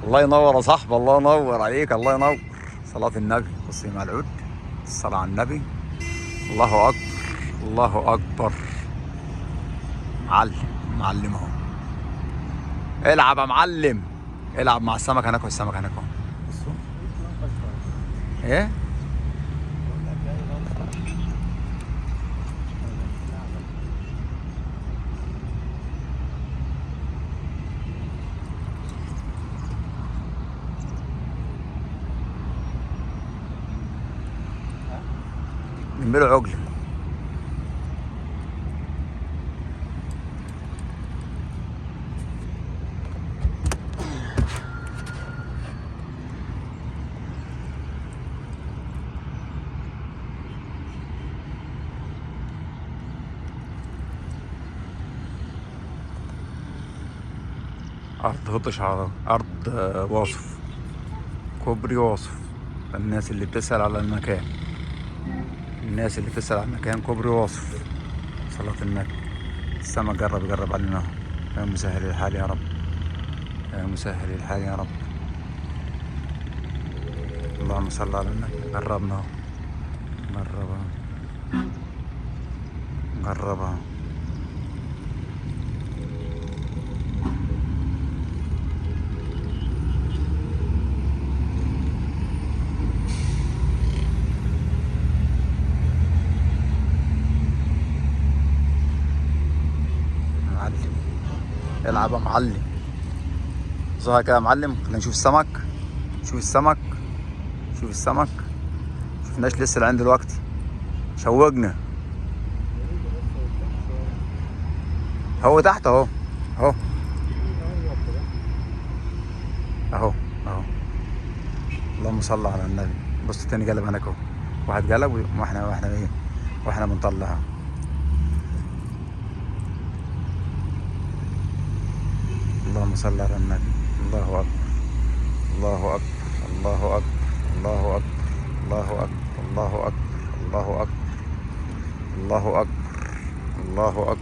الله ينور يا صاحبي، الله ينور عليك، الله ينور. صلاة النبي، بصي مع العود، الصلاة على النبي. الله أكبر، الله أكبر. معلم، معلم اهو. العب يا معلم، العب مع السمك هناك والسمك هناك اهو. بصوا ايه؟ نعمله عجلة. أرض هطش على أرض واصف، كوبري واصف. الناس اللي بتسأل على المكان، الناس اللي بتسأل على المكان كوبري واصف. صلاة النبي. السما جرب يجرب علينا اهو. يا مسهل الحال يا رب، يا مسهل الحال يا رب. اللهم صل على النبي. جربنا اهو، جربها، جربها. معلم، العب يا معلم. ظهر كده يا معلم. خلينا نشوف السمك، شوف السمك، شوف السمك. شفناش لسه لعند دلوقتي، شوقنا. هو تحت اهو، اهو اهو اهو. اللهم صل على النبي. بص تاني قلب هناك اهو، واحد قلب واحنا ايه، واحنا بنطلعها. اللهم صل على النبي. الله اكبر، الله اكبر، الله اكبر، الله اكبر، الله اكبر، الله اكبر، الله اكبر، الله اكبر، الله اكبر.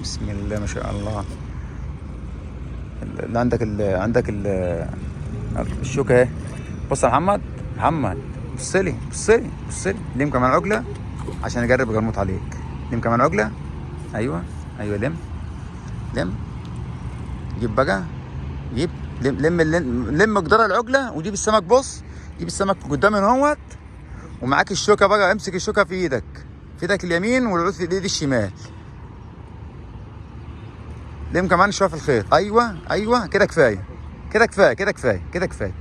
بسم الله ما شاء الله. اللي عندك الشوكه اهي. بص يا محمد، محمد بص لي، بص لي، بص لي. لم كمان عقله عشان اجرب اجرمط عليك. لم كمان عقله. ايوه ايوه، لم، لم. جيب بقى، جيب. لم مقدار العقله وجيب السمك. بص، جيب السمك قدامي اهوت، ومعاك الشوكه بقى. امسك الشوكه في ايدك، في ايدك اليمين، والعود في ايدي الشمال. لم كمان شويه في الخيط. ايوه ايوه، كده كفايه، كده كفايه، كده كفايه، كده كفايه.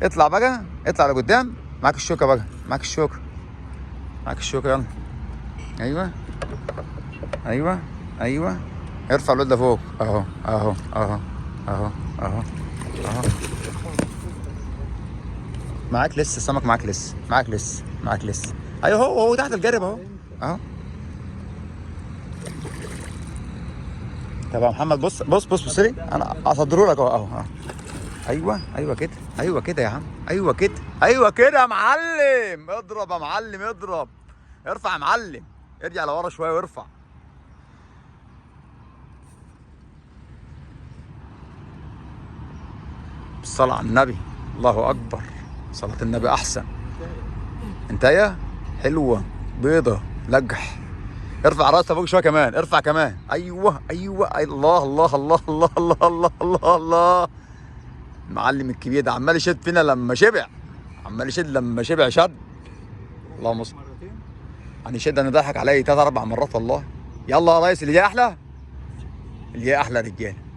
اطلع بقى، اطلع لقدام. معاك الشوكه بقى، معاك الشوكه، معاك الشوكه. يلا. ايوه ايوه ايوه. ارفع الواد لفوق اهو، اهو اهو اهو اهو اهو. معاك لسه سمك، معاك لسه، معاك لسه، معاك لسه. ايوه، هو تحت الجرب اهو، اهو. طب يا محمد بص بص بص، بص لي انا اصدره لك اهو، اهو. ايوه ايوه كده، ايوه كده يا عم، ايوه كده، ايوه كده يا معلم. اضرب يا معلم، اضرب. ارفع يا معلم، ارجع لورا شويه وارفع. بالصلاه على النبي. الله اكبر. صلاه النبي احسن. انتايه حلوه، بيضه، لجح. ارفع راسك فوق شويه كمان، ارفع كمان. ايوه ايوه، الله الله الله الله الله الله الله الله. المعلم الكبير ده عمال يشد فينا لما شبع، عمال يشد لما شبع شد. اللهم صل. يعني يشد، انا ضحك عليا 3 4 مرات والله. يلا يا ريس، اللي جاي احلى، اللي جاي احلى رجاله.